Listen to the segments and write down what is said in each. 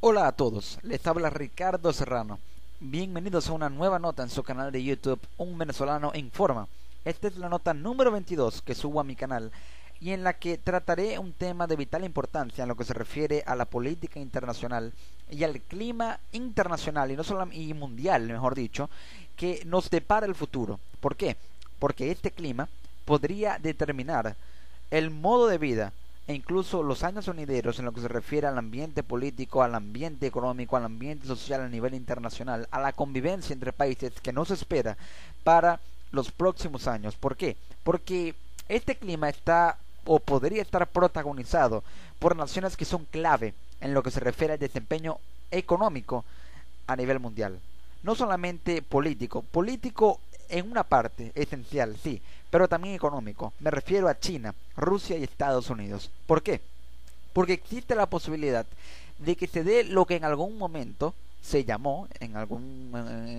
Hola a todos, les habla Ricardo Serrano. Bienvenidos a una nueva nota en su canal de YouTube, Un Venezolano Informa. Esta es la nota número 22 que subo a mi canal y en la que trataré un tema de vital importancia en lo que se refiere a la política internacional y al clima internacional y no solo y mundial, mejor dicho, que nos depara el futuro. ¿Por qué? Porque este clima podría determinar el modo de vida e incluso los años venideros en lo que se refiere al ambiente político, al ambiente económico, al ambiente social a nivel internacional, a la convivencia entre países que nos espera para los próximos años. ¿Por qué? Porque este clima está o podría estar protagonizado por naciones que son clave en lo que se refiere al desempeño económico a nivel mundial. No solamente político en una parte esencial, sí, pero también económico. Me refiero a China, Rusia y Estados Unidos. ¿Por qué? Porque existe la posibilidad de que se dé lo que en algún momento se llamó, en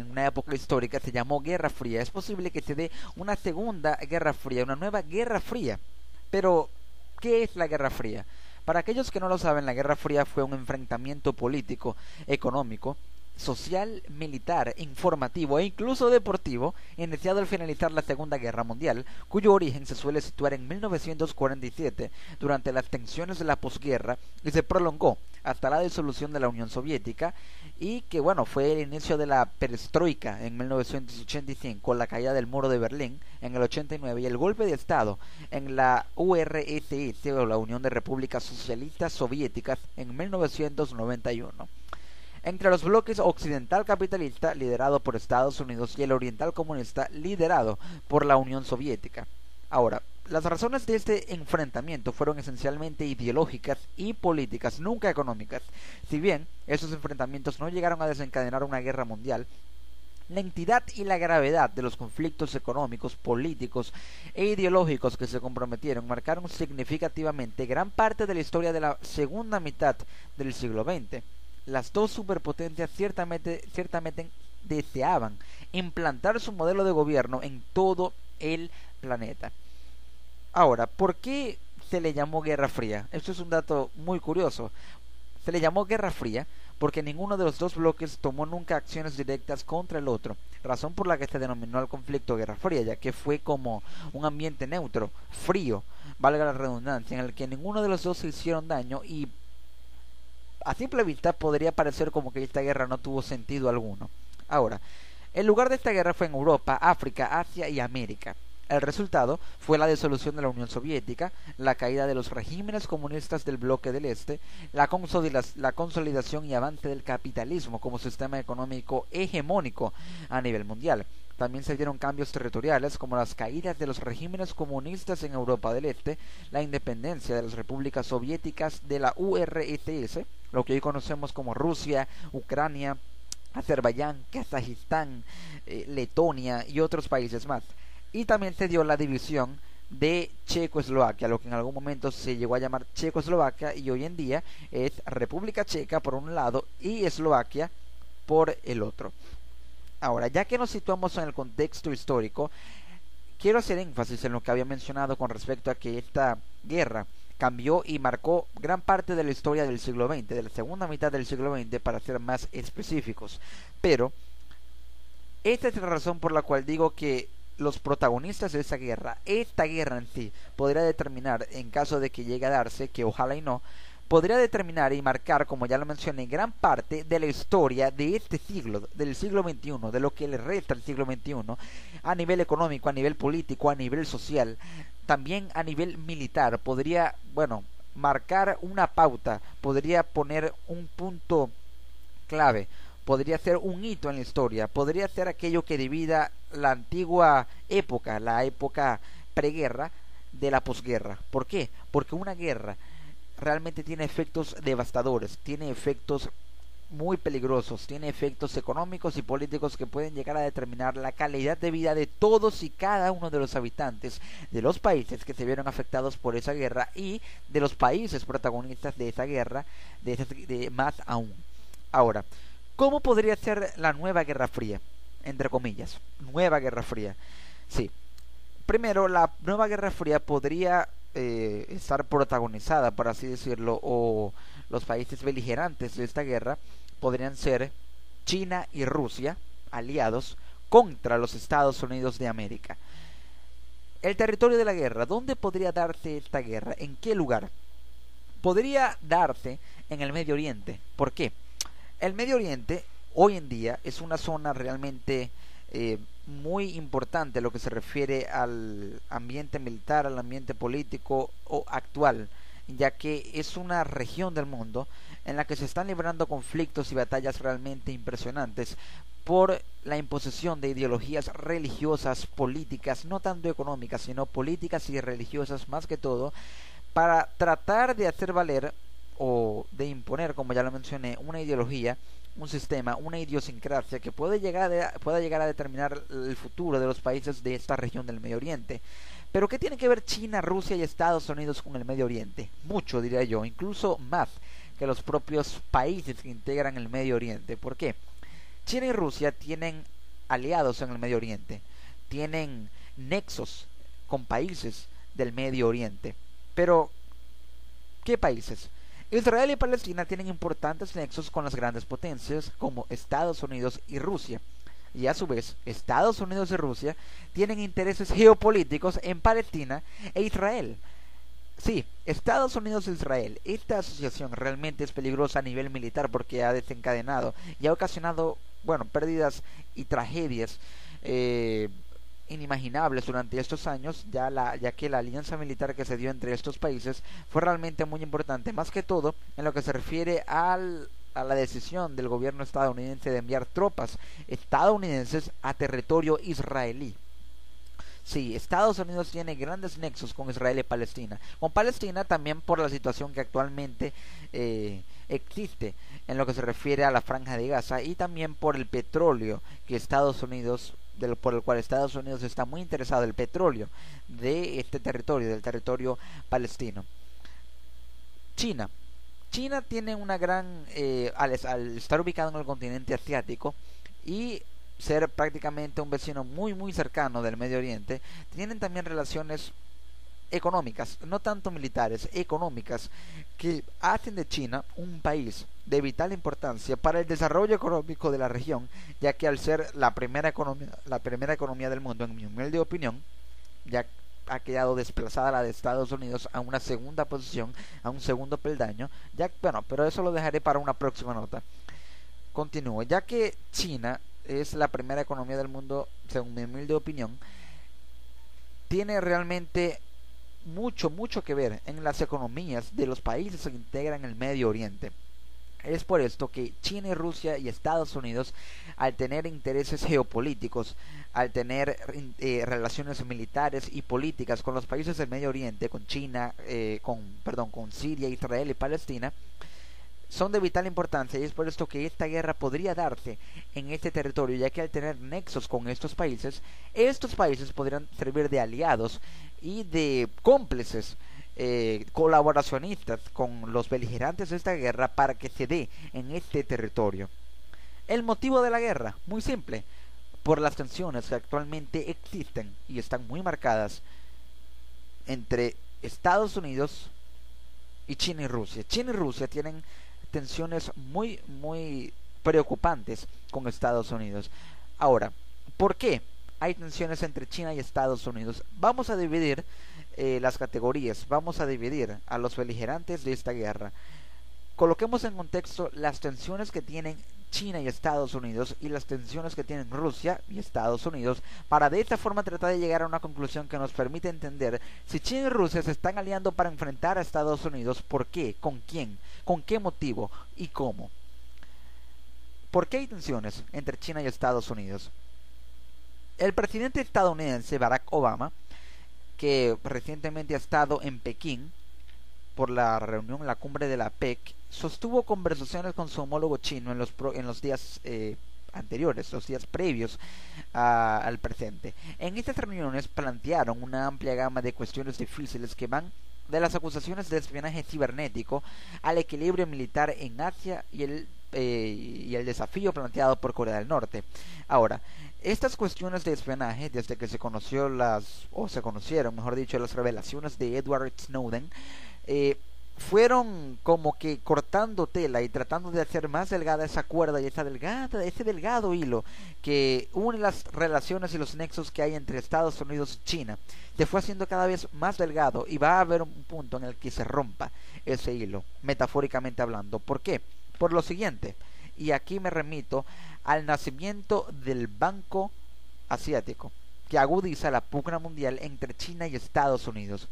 una época histórica se llamó Guerra Fría. Es posible que se dé una segunda Guerra Fría, una nueva Guerra Fría. Pero, ¿qué es la Guerra Fría? Para aquellos que no lo saben, la Guerra Fría fue un enfrentamiento político, económico, social, militar, informativo e incluso deportivo, iniciado al finalizar la Segunda Guerra Mundial, cuyo origen se suele situar en 1947, durante las tensiones de la posguerra, y se prolongó hasta la disolución de la Unión Soviética, y que bueno, fue el inicio de la perestroika en 1985, la caída del muro de Berlín en el 89 y el golpe de Estado en la URSS o la Unión de Repúblicas Socialistas Soviéticas en 1991. Entre los bloques occidental capitalista, liderado por Estados Unidos, y el oriental comunista, liderado por la Unión Soviética. Ahora, las razones de este enfrentamiento fueron esencialmente ideológicas y políticas, nunca económicas. Si bien esos enfrentamientos no llegaron a desencadenar una guerra mundial, la entidad y la gravedad de los conflictos económicos, políticos e ideológicos que se comprometieron marcaron significativamente gran parte de la historia de la segunda mitad del siglo XX. Las dos superpotencias ciertamente deseaban implantar su modelo de gobierno en todo el planeta. Ahora, ¿por qué se le llamó Guerra Fría? Esto es un dato muy curioso. Se le llamó Guerra Fría porque ninguno de los dos bloques tomó nunca acciones directas contra el otro, razón por la que se denominó al conflicto Guerra Fría, ya que fue como un ambiente neutro, frío, valga la redundancia, en el que ninguno de los dos se hicieron daño y a simple vista podría parecer como que esta guerra no tuvo sentido alguno. Ahora, el lugar de esta guerra fue en Europa, África, Asia y América. El resultado fue la disolución de la Unión Soviética, la caída de los regímenes comunistas del bloque del Este, la consolidación y avance del capitalismo como sistema económico hegemónico a nivel mundial. También se dieron cambios territoriales como las caídas de los regímenes comunistas en Europa del Este, la independencia de las repúblicas soviéticas de la URSS, lo que hoy conocemos como Rusia, Ucrania, Azerbaiyán, Kazajistán, Letonia y otros países más. Y también se dio la división de Checoslovaquia, lo que en algún momento se llegó a llamar Checoslovaquia y hoy en día es República Checa por un lado y Eslovaquia por el otro. Ahora, ya que nos situamos en el contexto histórico, quiero hacer énfasis en lo que había mencionado con respecto a que esta guerra cambió y marcó gran parte de la historia del siglo XX, de la segunda mitad del siglo XX para ser más específicos. Pero esta es la razón por la cual digo que los protagonistas de esta guerra en sí, podría determinar, en caso de que llegue a darse, que ojalá y no, podría determinar y marcar, como ya lo mencioné, gran parte de la historia de este siglo, del siglo XXI, de lo que le resta al siglo XXI, a nivel económico, a nivel político, a nivel social, también a nivel militar. Podría, bueno, marcar una pauta, podría poner un punto clave, podría ser un hito en la historia, podría ser aquello que divida la antigua época, la época preguerra, de la posguerra. ¿Por qué? Porque una guerra realmente tiene efectos devastadores, tiene efectos muy peligrosos, tiene efectos económicos y políticos que pueden llegar a determinar la calidad de vida de todos y cada uno de los habitantes de los países que se vieron afectados por esa guerra y de los países protagonistas de esa guerra, de más aún. Ahora, ¿cómo podría ser la nueva Guerra Fría? Entre comillas, nueva Guerra Fría. Sí, primero, la nueva Guerra Fría podría estar protagonizada, por así decirlo, o los países beligerantes de esta guerra podrían ser China y Rusia, aliados contra los Estados Unidos de América. El territorio de la guerra, ¿dónde podría darse esta guerra? ¿En qué lugar? Podría darse en el Medio Oriente. ¿Por qué? El Medio Oriente hoy en día es una zona realmente muy importante en lo que se refiere al ambiente militar, al ambiente político actual, ya que es una región del mundo en la que se están librando conflictos y batallas realmente impresionantes por la imposición de ideologías religiosas, políticas, no tanto económicas, sino políticas y religiosas más que todo, para tratar de hacer valer o de imponer, como ya lo mencioné, una ideología, un sistema, una idiosincrasia que pueda llegar a determinar el futuro de los países de esta región del Medio Oriente. Pero ¿qué tiene que ver China, Rusia y Estados Unidos con el Medio Oriente? Mucho, diría yo, incluso más que los propios países que integran el Medio Oriente. ¿Por qué? China y Rusia tienen aliados en el Medio Oriente, tienen nexos con países del Medio Oriente. Pero, ¿qué países? Israel y Palestina tienen importantes nexos con las grandes potencias como Estados Unidos y Rusia. Y a su vez, Estados Unidos y Rusia tienen intereses geopolíticos en Palestina e Israel. Sí, Estados Unidos e Israel. Esta asociación realmente es peligrosa a nivel militar porque ha desencadenado y ha ocasionado, bueno, pérdidas y tragedias inimaginables durante estos años, ya que la alianza militar que se dio entre estos países fue realmente muy importante, más que todo en lo que se refiere a la decisión del gobierno estadounidense de enviar tropas estadounidenses a territorio israelí. Sí, Estados Unidos tiene grandes nexos con Israel y Palestina. Con Palestina también por la situación que actualmente existe en lo que se refiere a la Franja de Gaza y también por el petróleo que por el cual Estados Unidos está muy interesado, el petróleo de este territorio, del territorio palestino. China. China tiene una gran, al estar ubicado en el continente asiático y ser prácticamente un vecino muy muy cercano del Medio Oriente, tienen también relaciones económicas, no tanto militares, económicas, que hacen de China un país de vital importancia para el desarrollo económico de la región, ya que al ser la primera economía del mundo, en mi humilde opinión, ya ha quedado desplazada la de Estados Unidos a una segunda posición, a un segundo peldaño, pero eso lo dejaré para una próxima nota. Continúo, ya que China es la primera economía del mundo, según mi humilde opinión, tiene realmente mucho que ver en las economías de los países que integran el Medio Oriente. Es por esto que China y Rusia y Estados Unidos, al tener intereses geopolíticos, al tener relaciones militares y políticas con los países del Medio Oriente, con China, con Siria, Israel y Palestina, son de vital importancia, y es por esto que esta guerra podría darse en este territorio, ya que al tener nexos con estos países podrían servir de aliados y de cómplices, colaboracionistas con los beligerantes de esta guerra para que se dé en este territorio. El motivo de la guerra, muy simple, por las tensiones que actualmente existen y están muy marcadas entre Estados Unidos y China y Rusia. China y Rusia tienen tensiones muy preocupantes con Estados Unidos. Ahora, ¿por qué hay tensiones entre China y Estados Unidos? Vamos a dividir las categorías, vamos a dividir a los beligerantes de esta guerra. Coloquemos en contexto las tensiones que tienen China y Estados Unidos y las tensiones que tienen Rusia y Estados Unidos, para de esta forma tratar de llegar a una conclusión que nos permite entender si China y Rusia se están aliando para enfrentar a Estados Unidos, ¿por qué? ¿Con quién? ¿Con qué motivo? ¿Y cómo? ¿Por qué hay tensiones entre China y Estados Unidos? El presidente estadounidense Barack Obama, que recientemente ha estado en Pekín por la reunión, la cumbre de la PEC, sostuvo conversaciones con su homólogo chino en los días anteriores, los días previos al presente. En estas reuniones plantearon una amplia gama de cuestiones difíciles que van de las acusaciones de espionaje cibernético al equilibrio militar en Asia y el desafío planteado por Corea del Norte. Ahora, estas cuestiones de espionaje, desde que se conocieron, mejor dicho, las revelaciones de Edward Snowden, fueron como que cortando tela y tratando de hacer más delgada esa cuerda y ese delgado hilo que une las relaciones y los nexos que hay entre Estados Unidos y China. Se fue haciendo cada vez más delgado y va a haber un punto en el que se rompa ese hilo, metafóricamente hablando. ¿Por qué? Por lo siguiente, y aquí me remito al nacimiento del Banco Asiático, que agudiza la pugna mundial entre China y Estados Unidos.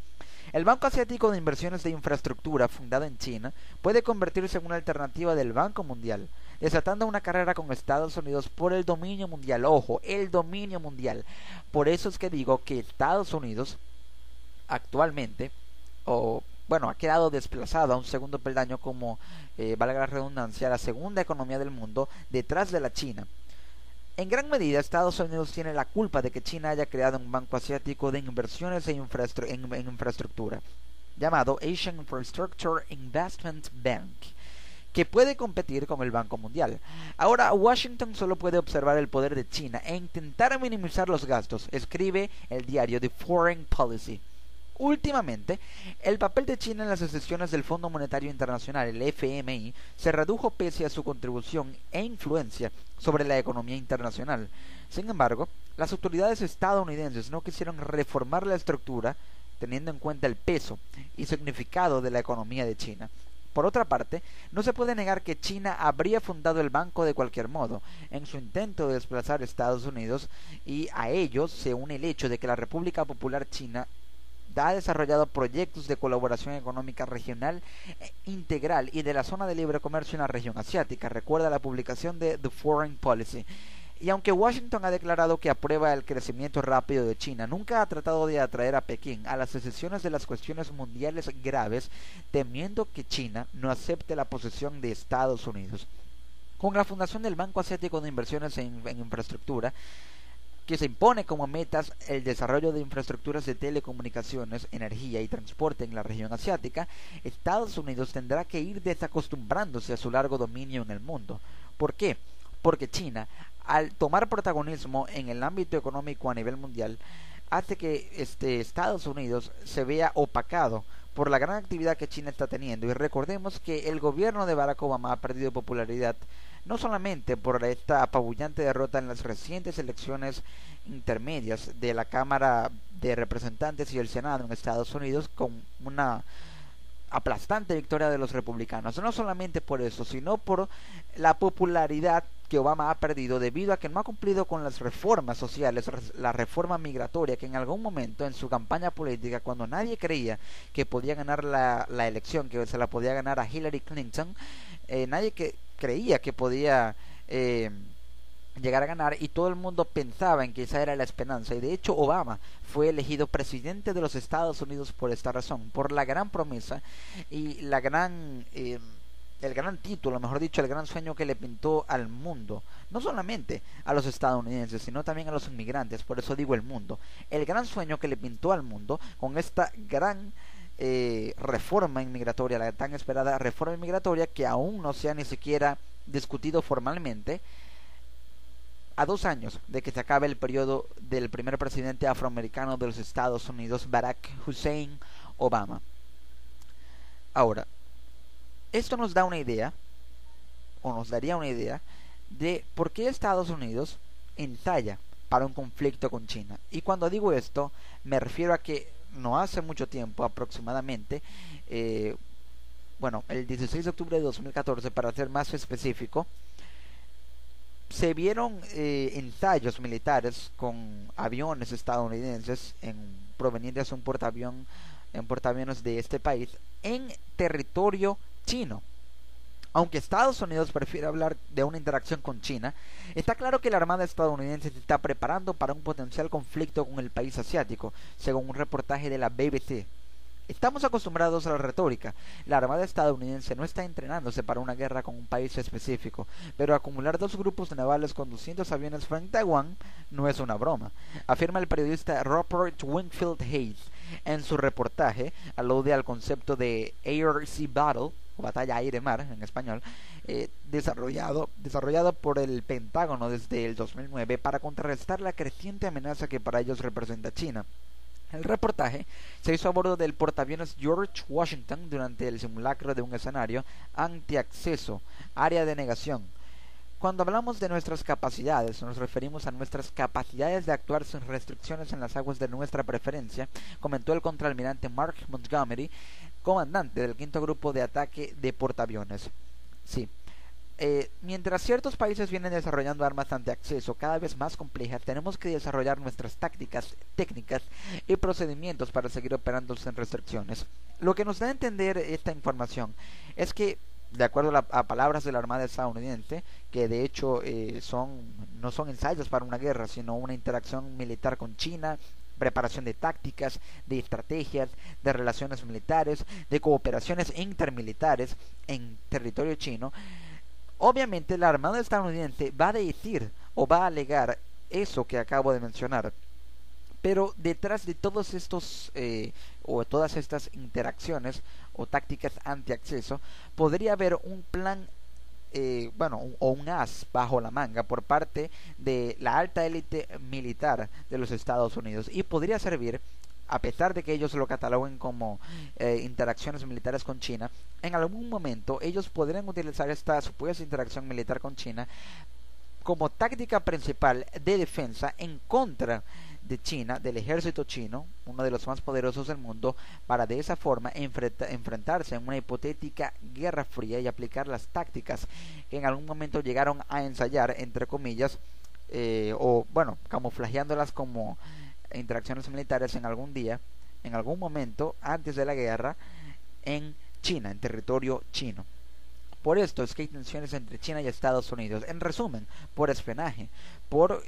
El Banco Asiático de Inversiones de Infraestructura, fundado en China, puede convertirse en una alternativa del Banco Mundial, desatando una carrera con Estados Unidos por el dominio mundial. Ojo, el dominio mundial. Por eso es que digo que Estados Unidos actualmente, ha quedado desplazado a un segundo peldaño como, valga la redundancia, la segunda economía del mundo detrás de la China. En gran medida, Estados Unidos tiene la culpa de que China haya creado un banco asiático de inversiones en infraestructura, llamado Asian Infrastructure Investment Bank, que puede competir con el Banco Mundial. Ahora, Washington solo puede observar el poder de China e intentar minimizar los gastos, escribe el diario The Foreign Policy. Últimamente, el papel de China en las decisiones del Fondo Monetario Internacional, el FMI, se redujo pese a su contribución e influencia sobre la economía internacional. Sin embargo, las autoridades estadounidenses no quisieron reformar la estructura teniendo en cuenta el peso y significado de la economía de China. Por otra parte, no se puede negar que China habría fundado el banco de cualquier modo, en su intento de desplazar a Estados Unidos, y a ello se une el hecho de que la República Popular China ha desarrollado proyectos de colaboración económica regional integral y de la zona de libre comercio en la región asiática. Recuerda la publicación de The Foreign Policy. Y aunque Washington ha declarado que aprueba el crecimiento rápido de China, nunca ha tratado de atraer a Pekín a las decisiones de las cuestiones mundiales graves, temiendo que China no acepte la posición de Estados Unidos. Con la fundación del Banco Asiático de Inversiones en Infraestructura, que se impone como metas el desarrollo de infraestructuras de telecomunicaciones, energía y transporte en la región asiática, Estados Unidos tendrá que ir desacostumbrándose a su largo dominio en el mundo. ¿Por qué? Porque China, al tomar protagonismo en el ámbito económico a nivel mundial, hace que Estados Unidos se vea opacado por la gran actividad que China está teniendo. Y recordemos que el gobierno de Barack Obama ha perdido popularidad no solamente por esta apabullante derrota en las recientes elecciones intermedias de la Cámara de Representantes y el Senado en Estados Unidos, con una aplastante victoria de los republicanos, no solamente por eso, sino por la popularidad que Obama ha perdido debido a que no ha cumplido con las reformas sociales, la reforma migratoria, que en algún momento en su campaña política, cuando nadie creía que podía ganar la elección, que se la podía ganar a Hillary Clinton, nadie creía que podía llegar a ganar, y todo el mundo pensaba en que esa era la esperanza. Y de hecho Obama fue elegido presidente de los Estados Unidos por esta razón, por la gran promesa y el gran título, mejor dicho, el gran sueño que le pintó al mundo, no solamente a los estadounidenses, sino también a los inmigrantes. Por eso digo el mundo, el gran sueño que le pintó al mundo con esta gran reforma inmigratoria, la tan esperada reforma inmigratoria, que aún no se ha ni siquiera discutido formalmente, a 2 años de que se acabe el periodo del primer presidente afroamericano de los Estados Unidos, Barack Hussein Obama. Ahora, esto nos da una idea, o nos daría una idea, de por qué Estados Unidos ensaya para un conflicto con China. Y cuando digo esto, me refiero a que no hace mucho tiempo, aproximadamente, el 16 de octubre de 2014, para ser más específico, se vieron ensayos militares con aviones estadounidenses provenientes de un portaaviones de este país en territorio chino. Aunque Estados Unidos prefiere hablar de una interacción con China, está claro que la Armada estadounidense se está preparando para un potencial conflicto con el país asiático, según un reportaje de la BBC. Estamos acostumbrados a la retórica. La Armada estadounidense no está entrenándose para una guerra con un país específico, pero acumular 2 grupos navales con 200 aviones frente a Taiwán no es una broma, afirma el periodista Robert Wingfield Hayes. En su reportaje alude al concepto de Air Sea Battle, o batalla aire-mar en español, desarrollado por el Pentágono desde el 2009 para contrarrestar la creciente amenaza que para ellos representa China. El reportaje se hizo a bordo del portaaviones George Washington durante el simulacro de un escenario antiacceso, área de negación. Cuando hablamos de nuestras capacidades, nos referimos a nuestras capacidades de actuar sin restricciones en las aguas de nuestra preferencia, comentó el contraalmirante Mark Montgomery, comandante del quinto grupo de ataque de portaaviones. Sí. Mientras ciertos países vienen desarrollando armas antiacceso cada vez más complejas, tenemos que desarrollar nuestras tácticas, técnicas y procedimientos para seguir operando sin restricciones. Lo que nos da a entender esta información es que, de acuerdo a palabras de la Armada estadounidense, que de hecho no son ensayos para una guerra, sino una interacción militar con China, preparación de tácticas, de estrategias, de relaciones militares, de cooperaciones intermilitares en territorio chino. Obviamente la Armada estadounidense va a decir o va a alegar eso que acabo de mencionar, pero detrás de todos estos o todas estas interacciones o tácticas antiacceso podría haber un plan o un as bajo la manga por parte de la alta élite militar de los Estados Unidos, y podría servir, a pesar de que ellos lo cataloguen como interacciones militares con China. En algún momento ellos podrían utilizar esta supuesta interacción militar con China como táctica principal de defensa en contra de China, del ejército chino, uno de los más poderosos del mundo, para de esa forma enfrentarse en una hipotética guerra fría y aplicar las tácticas que en algún momento llegaron a ensayar, entre comillas, camuflajeándolas como interacciones militares en algún momento antes de la guerra en China, en territorio chino. Por esto es que hay tensiones entre China y Estados Unidos, en resumen, por espionaje, por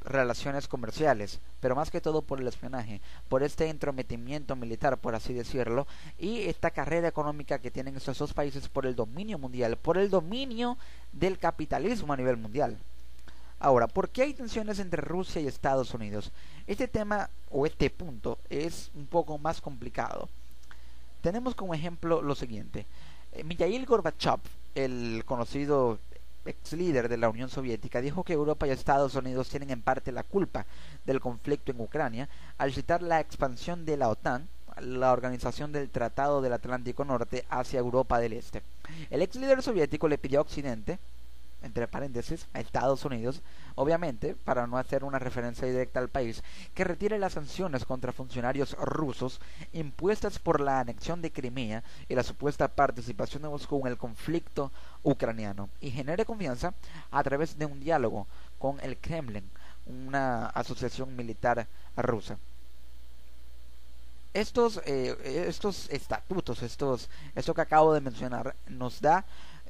relaciones comerciales, pero más que todo por el espionaje, por este entrometimiento militar, por así decirlo, y esta carrera económica que tienen estos dos países por el dominio mundial, por el dominio del capitalismo a nivel mundial. Ahora, ¿por qué hay tensiones entre Rusia y Estados Unidos? Este tema o este punto es un poco más complicado. Tenemos como ejemplo lo siguiente. Mikhail Gorbachev, el conocido ex líder de la Unión Soviética, dijo que Europa y Estados Unidos tienen en parte la culpa del conflicto en Ucrania al citar la expansión de la OTAN, la Organización del Tratado del Atlántico Norte, hacia Europa del Este. El ex líder soviético le pidió a Occidente, entre paréntesis, a Estados Unidos, obviamente, para no hacer una referencia directa al país, que retire las sanciones contra funcionarios rusos impuestas por la anexión de Crimea y la supuesta participación de Moscú en el conflicto ucraniano, y genere confianza a través de un diálogo con el Kremlin, una asociación militar rusa. Estos estatutos, esto que acabo de mencionar, nos da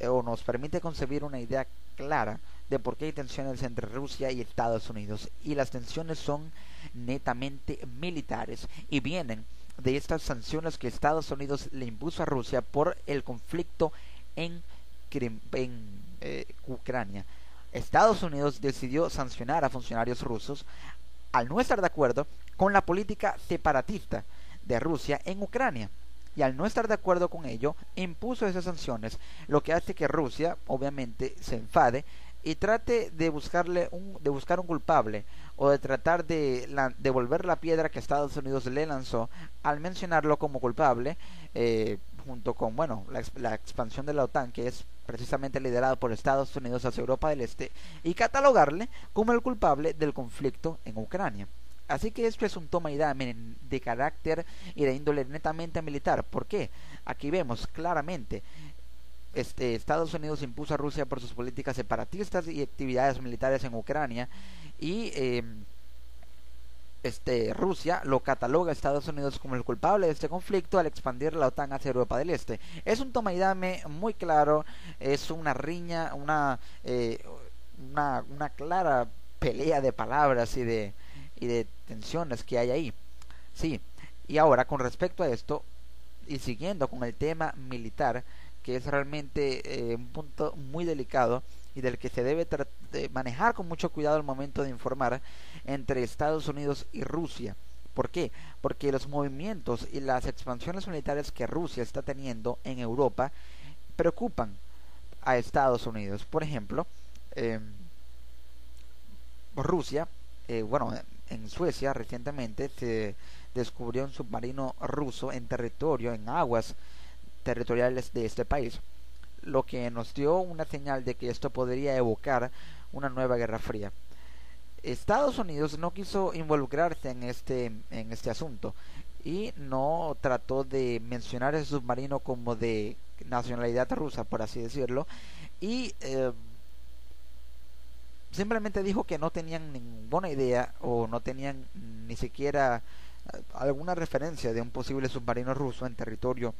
o nos permite concebir una idea clara de por qué hay tensiones entre Rusia y Estados Unidos, y las tensiones son netamente militares y vienen de estas sanciones que Estados Unidos le impuso a Rusia por el conflicto en Ucrania. Estados Unidos decidió sancionar a funcionarios rusos al no estar de acuerdo con la política separatista de Rusia en Ucrania, y al no estar de acuerdo con ello impuso esas sanciones, lo que hace que Rusia obviamente se enfade y trate de buscar un culpable, o de tratar de devolver la piedra que Estados Unidos le lanzó al mencionarlo como culpable, junto con la expansión de la OTAN, que es precisamente liderada por Estados Unidos hacia Europa del Este, y catalogarle como el culpable del conflicto en Ucrania. Así que esto es un toma y dame de carácter y de índole netamente militar. ¿Por qué? Aquí vemos claramente, Estados Unidos impuso a Rusia por sus políticas separatistas y actividades militares en Ucrania, y Rusia lo cataloga a Estados Unidos como el culpable de este conflicto al expandir la OTAN hacia Europa del Este. Es un toma y dame muy claro, es una riña, una clara pelea de palabras y de tensiones que hay ahí. Sí, y ahora con respecto a esto, y siguiendo con el tema militar, que es realmente un punto muy delicado y del que se debe manejar con mucho cuidado al momento de informar, entre Estados Unidos y Rusia. ¿Por qué? Porque los movimientos y las expansiones militares que Rusia está teniendo en Europa preocupan a Estados Unidos. Por ejemplo, Rusia, en Suecia recientemente se descubrió un submarino ruso en aguas territoriales de este país, lo que nos dio una señal de que esto podría evocar una nueva guerra fría. Estados Unidos no quiso involucrarse en este asunto y no trató de mencionar ese submarino como de nacionalidad rusa, por así decirlo, y simplemente dijo que no tenían ninguna idea o no tenían ni siquiera alguna referencia de un posible submarino ruso en territorio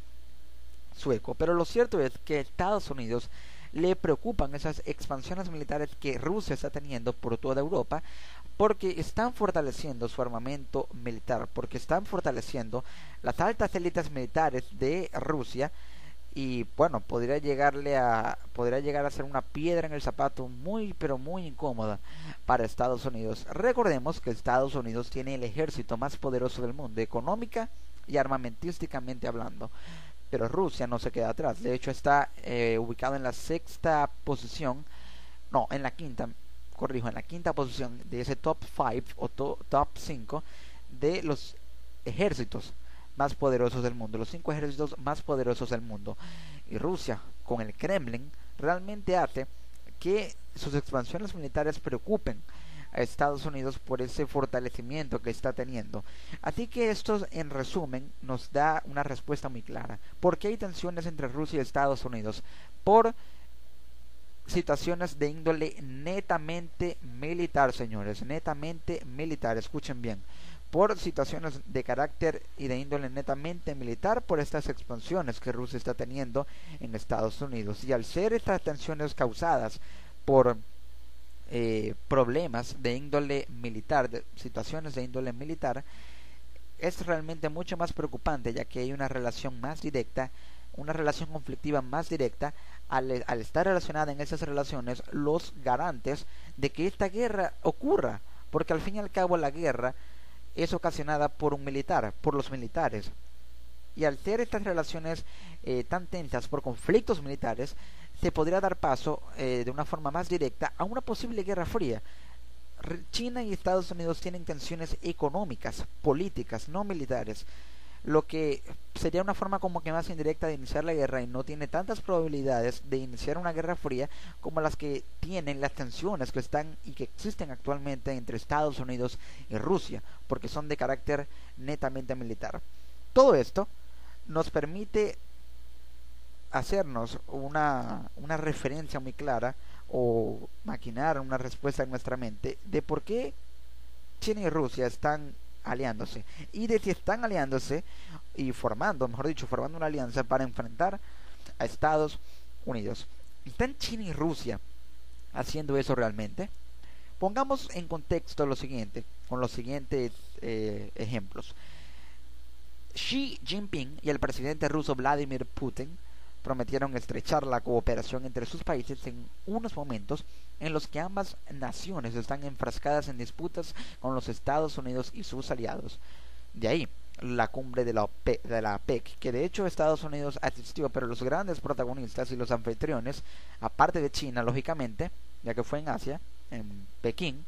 sueco. Pero lo cierto es que a Estados Unidos le preocupan esas expansiones militares que Rusia está teniendo por toda Europa, porque están fortaleciendo su armamento militar, porque están fortaleciendo las altas élites militares de Rusia, y bueno, podría llegar a ser una piedra en el zapato muy pero muy incómoda para Estados Unidos. Recordemos que Estados Unidos tiene el ejército más poderoso del mundo, económica y armamentísticamente hablando, pero Rusia no se queda atrás. De hecho está ubicado en la sexta posición, no, en la quinta, corrijo, en la quinta posición de ese top 5 o top 5 de los ejércitos más poderosos del mundo, los 5 ejércitos más poderosos del mundo. Y Rusia, con el Kremlin, realmente hace que sus expansiones militares preocupen a Estados Unidos por ese fortalecimiento que está teniendo. Así que esto, en resumen, nos da una respuesta muy clara. ¿Por qué hay tensiones entre Rusia y Estados Unidos? Por situaciones de índole netamente militar, señores, netamente militar, escuchen bien, por situaciones de carácter y de índole netamente militar, por estas expansiones que Rusia está teniendo en Estados Unidos. Y al ser estas tensiones causadas por problemas de índole militar, de situaciones de índole militar, es realmente mucho más preocupante, ya que hay una relación más directa, una relación conflictiva más directa. Al estar relacionada en esas relaciones los garantes de que esta guerra ocurra, porque al fin y al cabo la guerra es ocasionada por un militar, por los militares, y al ser estas relaciones tan tensas por conflictos militares, se podría dar paso de una forma más directa a una posible guerra fría. China y Estados Unidos tienen tensiones económicas, políticas, no militares, lo que sería una forma como que más indirecta de iniciar la guerra, y no tiene tantas probabilidades de iniciar una guerra fría como las que tienen las tensiones que están y que existen actualmente entre Estados Unidos y Rusia, porque son de carácter netamente militar. Todo esto nos permite hacernos una referencia muy clara, o maquinar una respuesta en nuestra mente de por qué China y Rusia están aliándose, y de si están aliándose y formando, mejor dicho, formando una alianza para enfrentar a Estados Unidos. ¿Están China y Rusia haciendo eso realmente? Pongamos en contexto lo siguiente, con los siguientes ejemplos. Xi Jinping y el presidente ruso Vladimir Putin prometieron estrechar la cooperación entre sus países en unos momentos en los que ambas naciones están enfrascadas en disputas con los Estados Unidos y sus aliados. De ahí la cumbre de la APEC, que de hecho Estados Unidos asistió, pero los grandes protagonistas y los anfitriones, aparte de China, lógicamente, ya que fue en Asia, en Pekín,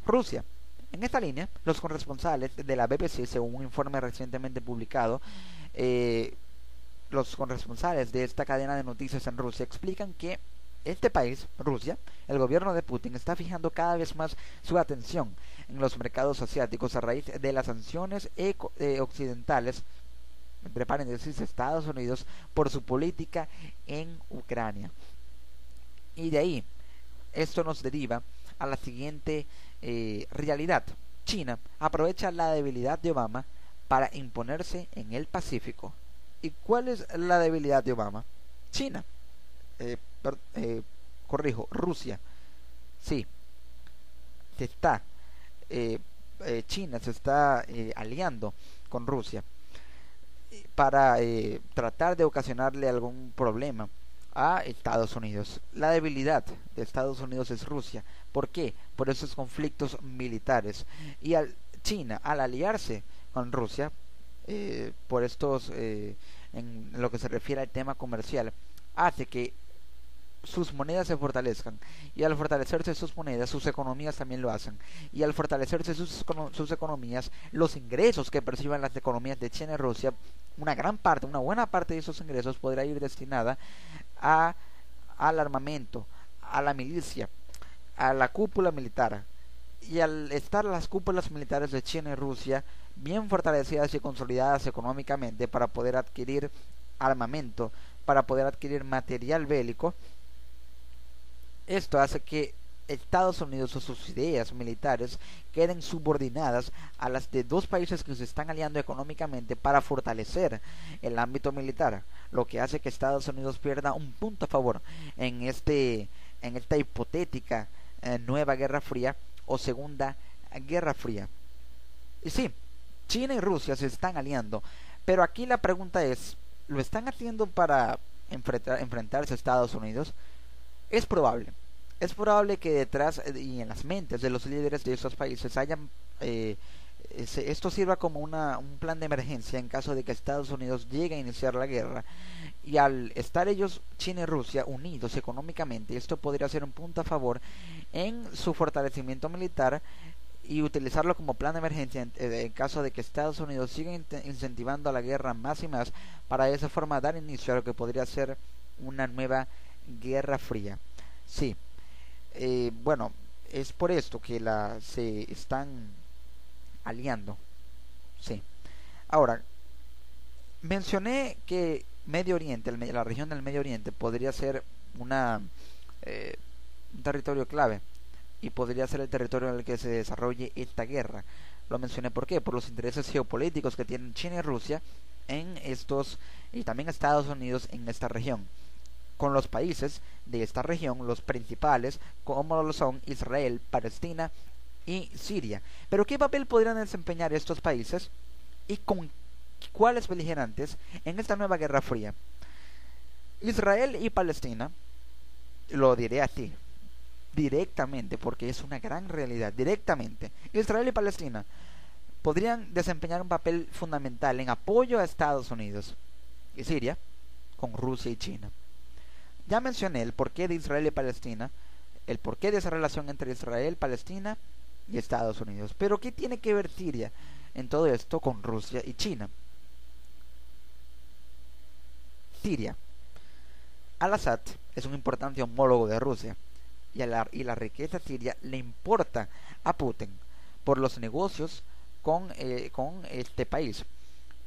Rusia. En esta línea, los corresponsales de la BBC, según un informe recientemente publicado, los corresponsales de esta cadena de noticias en Rusia explican que este país, Rusia, el gobierno de Putin, está fijando cada vez más su atención en los mercados asiáticos a raíz de las sanciones occidentales, entre paréntesis, Estados Unidos, por su política en Ucrania. Y de ahí, esto nos deriva a la siguiente realidad. China aprovecha la debilidad de Obama para imponerse en el Pacífico. ¿Y cuál es la debilidad de Obama? China. Rusia. Sí. China se está aliando con Rusia para tratar de ocasionarle algún problema a Estados Unidos. La debilidad de Estados Unidos es Rusia. ¿Por qué? Por esos conflictos militares. Y China, al aliarse con Rusia, por estos en lo que se refiere al tema comercial, hace que sus monedas se fortalezcan, y al fortalecerse sus monedas, sus economías también lo hacen, y al fortalecerse sus economías, los ingresos que perciban las economías de China y Rusia, una gran parte, una buena parte de esos ingresos podrá ir destinada a, al armamento, a la milicia, a la cúpula militar. Y al estar las cúpulas militares de China y Rusia bien fortalecidas y consolidadas económicamente para poder adquirir armamento, para poder adquirir material bélico, esto hace que Estados Unidos o sus ideas militares queden subordinadas a las de dos países que se están aliando económicamente para fortalecer el ámbito militar, lo que hace que Estados Unidos pierda un punto a favor en esta hipotética nueva Guerra Fría o Segunda Guerra Fría. Y sí, China y Rusia se están aliando, pero aquí la pregunta es, ¿lo están haciendo para enfrentarse a Estados Unidos? Es probable. Es probable que detrás y en las mentes de los líderes de esos países hayan esto sirva como un plan de emergencia en caso de que Estados Unidos llegue a iniciar la guerra, y al estar ellos, China y Rusia, unidos económicamente, esto podría ser un punto a favor en su fortalecimiento militar y utilizarlo como plan de emergencia en caso de que Estados Unidos siga incentivando la guerra más y más, para de esa forma dar inicio a lo que podría ser una nueva Guerra Fría. Sí, bueno, es por esto que se están aliando. Sí. Ahora, mencioné que Medio Oriente, la región del Medio Oriente, podría ser un territorio clave y podría ser el territorio en el que se desarrolle esta guerra. Lo mencioné ¿por qué? Por los intereses geopolíticos que tienen China y Rusia en estos, y también Estados Unidos en esta región, con los países de esta región, los principales, como lo son Israel, Palestina y Siria. Pero ¿qué papel podrían desempeñar estos países y con cuáles beligerantes en esta nueva Guerra Fría? Israel y Palestina, lo diré así, directamente, porque es una gran realidad, directamente, Israel y Palestina podrían desempeñar un papel fundamental en apoyo a Estados Unidos y Siria con Rusia y China. Ya mencioné el porqué de Israel y Palestina, el porqué de esa relación entre Israel, Palestina y Estados Unidos. Pero ¿qué tiene que ver Siria en todo esto con Rusia y China? Siria. Al-Assad es un importante homólogo de Rusia, y la riqueza siria le importa a Putin por los negocios con este país.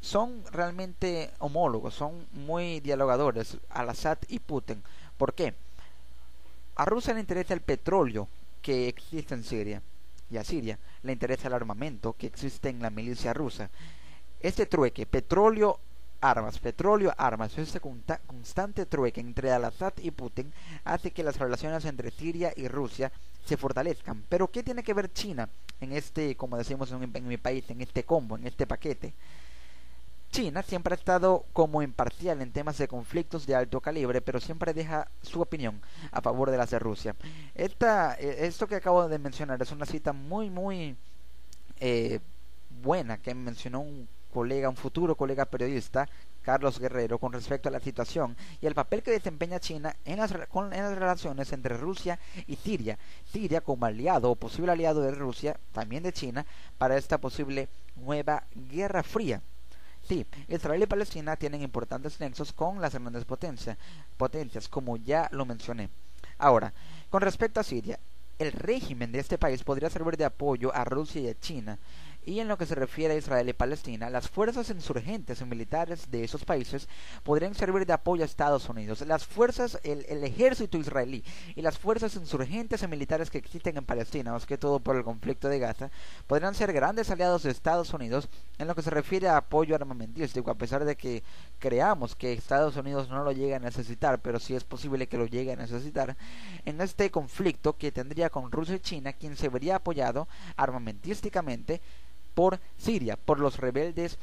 Son realmente homólogos, son muy dialogadores, Al-Assad y Putin. ¿Por qué? A Rusia le interesa el petróleo que existe en Siria, y a Siria le interesa el armamento que existe en la milicia rusa. Este trueque, petróleo, armas, este constante trueque entre Al-Assad y Putin hace que las relaciones entre Siria y Rusia se fortalezcan. Pero ¿qué tiene que ver China en este, como decimos en mi país, en este combo, en este paquete? China siempre ha estado como imparcial en temas de conflictos de alto calibre, pero siempre deja su opinión a favor de las de Rusia. Esto que acabo de mencionar es una cita muy buena que mencionó un futuro colega periodista, Carlos Guerrero, con respecto a la situación y el papel que desempeña China en las relaciones entre Rusia y Siria. Siria como aliado o posible aliado de Rusia, también de China, para esta posible nueva Guerra Fría. Sí, Israel y Palestina tienen importantes nexos con las grandes potencias, como ya lo mencioné. Ahora, con respecto a Siria, el régimen de este país podría servir de apoyo a Rusia y a China. Y en lo que se refiere a Israel y Palestina, las fuerzas insurgentes y militares de esos países podrían servir de apoyo a Estados Unidos. Las fuerzas, el ejército israelí y las fuerzas insurgentes y militares que existen en Palestina, más que todo por el conflicto de Gaza, podrían ser grandes aliados de Estados Unidos en lo que se refiere a apoyo armamentístico, a pesar de que creamos que Estados Unidos no lo llegue a necesitar, pero sí es posible que lo llegue a necesitar en este conflicto que tendría con Rusia y China, quien se vería apoyado armamentísticamente por Siria, por los rebeldes,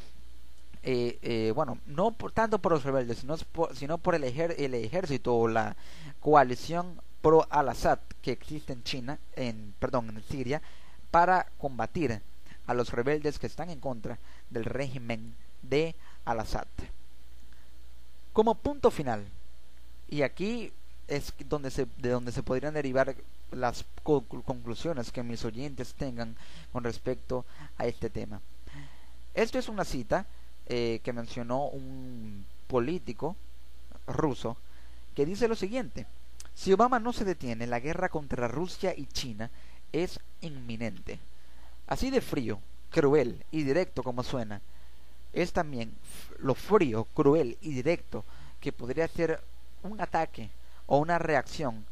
bueno, no tanto por los rebeldes, sino por el ejército o la coalición pro Al-Assad que existe en China, en Siria, para combatir a los rebeldes que están en contra del régimen de Al-Assad. Como punto final, y aquí es de donde se podrían derivar las conclusiones que mis oyentes tengan con respecto a este tema. Esto es una cita que mencionó un político ruso que dice lo siguiente: si Obama no se detiene, la guerra contra Rusia y China es inminente. Así de frío, cruel y directo como suena, es también lo frío, cruel y directo que podría ser un ataque o una reacción,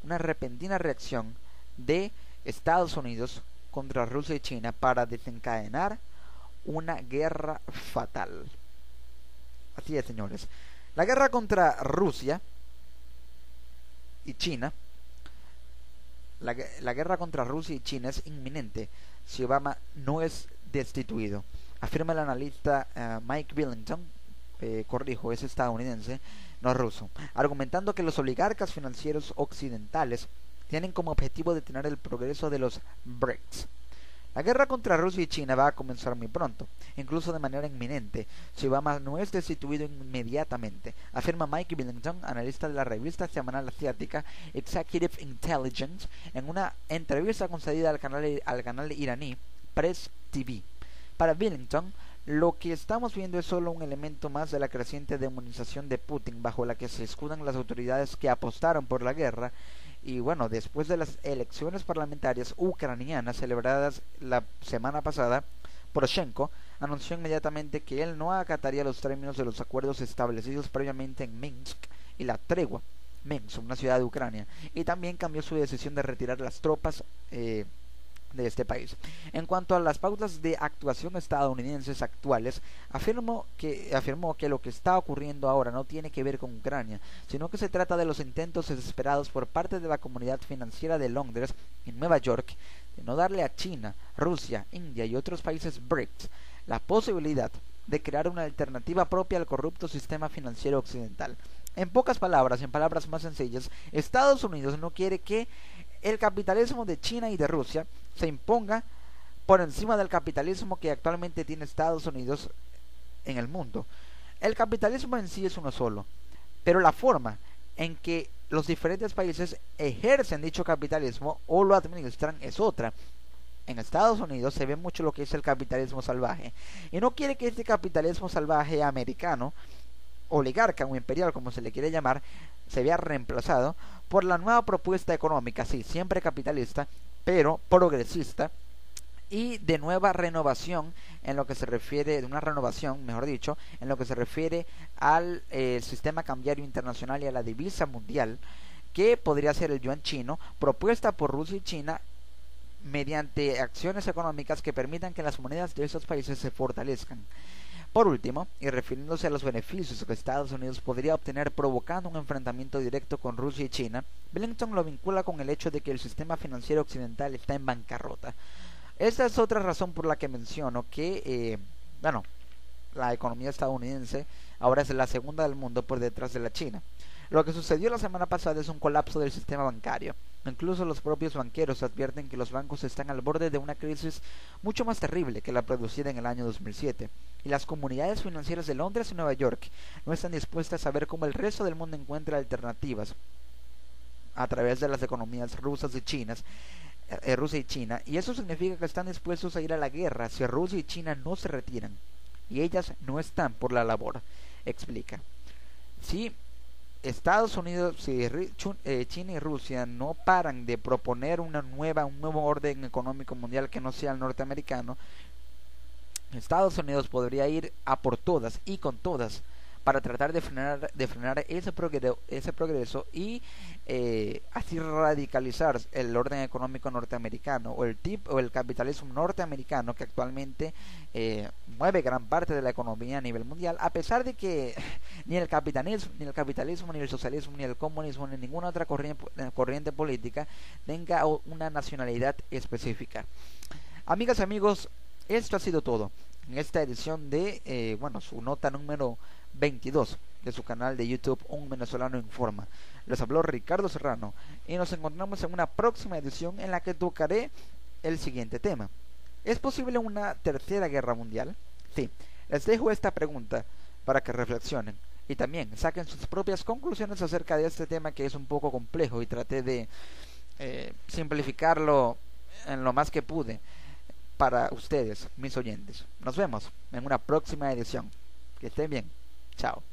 una repentina reacción de Estados Unidos contra Rusia y China para desencadenar una guerra fatal. Así es, señores. La guerra contra Rusia y China, la guerra contra Rusia y China es inminente si Obama no es destituido, afirma el analista Mike Billington, corrijo, es estadounidense, no ruso, argumentando que los oligarcas financieros occidentales tienen como objetivo detener el progreso de los BRICS. La guerra contra Rusia y China va a comenzar muy pronto, incluso de manera inminente, si Obama no es destituido inmediatamente, afirma Mike Billington, analista de la revista semanal asiática Executive Intelligence, en una entrevista concedida al canal iraní Press TV. Para Billington, lo que estamos viendo es solo un elemento más de la creciente demonización de Putin, bajo la que se escudan las autoridades que apostaron por la guerra. Y bueno, después de las elecciones parlamentarias ucranianas celebradas la semana pasada, Poroshenko anunció inmediatamente que él no acataría los términos de los acuerdos establecidos previamente en Minsk y la tregua, Minsk, una ciudad de Ucrania, y también cambió su decisión de retirar las tropas de este país. En cuanto a las pautas de actuación estadounidenses actuales, afirmó que lo que está ocurriendo ahora no tiene que ver con Ucrania, sino que se trata de los intentos desesperados por parte de la comunidad financiera de Londres y Nueva York de no darle a China, Rusia, India y otros países BRICS la posibilidad de crear una alternativa propia al corrupto sistema financiero occidental. En pocas palabras, en palabras más sencillas, Estados Unidos no quiere que el capitalismo de China y de Rusia se imponga por encima del capitalismo que actualmente tiene Estados Unidos en el mundo. El capitalismo en sí es uno solo, pero la forma en que los diferentes países ejercen dicho capitalismo o lo administran es otra. En Estados Unidos se ve mucho lo que es el capitalismo salvaje, y no quiere que este capitalismo salvaje americano, oligarca o imperial como se le quiere llamar, se vea reemplazado por la nueva propuesta económica, sí, siempre capitalista, pero progresista y de nueva renovación en lo que se refiere, de una renovación, mejor dicho, en lo que se refiere al sistema cambiario internacional y a la divisa mundial, que podría ser el yuan chino, propuesta por Rusia y China mediante acciones económicas que permitan que las monedas de esos países se fortalezcan. Por último, y refiriéndose a los beneficios que Estados Unidos podría obtener provocando un enfrentamiento directo con Rusia y China, Billington lo vincula con el hecho de que el sistema financiero occidental está en bancarrota. Esta es otra razón por la que menciono que, la economía estadounidense ahora es la segunda del mundo por detrás de la China. Lo que sucedió la semana pasada es un colapso del sistema bancario. Incluso los propios banqueros advierten que los bancos están al borde de una crisis mucho más terrible que la producida en el año 2007. Y las comunidades financieras de Londres y Nueva York no están dispuestas a ver cómo el resto del mundo encuentra alternativas a través de las economías rusas y chinas, Rusia y China, y eso significa que están dispuestos a ir a la guerra si Rusia y China no se retiran, y ellas no están por la labor, explica. Si Estados Unidos, si China y Rusia no paran de proponer un nuevo orden económico mundial que no sea el norteamericano, Estados Unidos podría ir a por todas y con todas para tratar de frenar ese progreso y así radicalizar el orden económico norteamericano o el capitalismo norteamericano que actualmente mueve gran parte de la economía a nivel mundial, a pesar de que ni el capitalismo, ni el socialismo, ni el comunismo, ni ninguna otra corriente política tenga una nacionalidad específica. Amigas y amigos, esto ha sido todo en esta edición de, su nota número 22 de su canal de YouTube Un Venezolano Informa. Les habló Ricardo Serrano y nos encontramos en una próxima edición en la que tocaré el siguiente tema. ¿Es posible una tercera guerra mundial? Sí, les dejo esta pregunta para que reflexionen. y también saquen sus propias conclusiones acerca de este tema que es un poco complejo y traté de simplificarlo en lo más que pude para ustedes, mis oyentes. Nos vemos en una próxima edición. Que estén bien. Chao.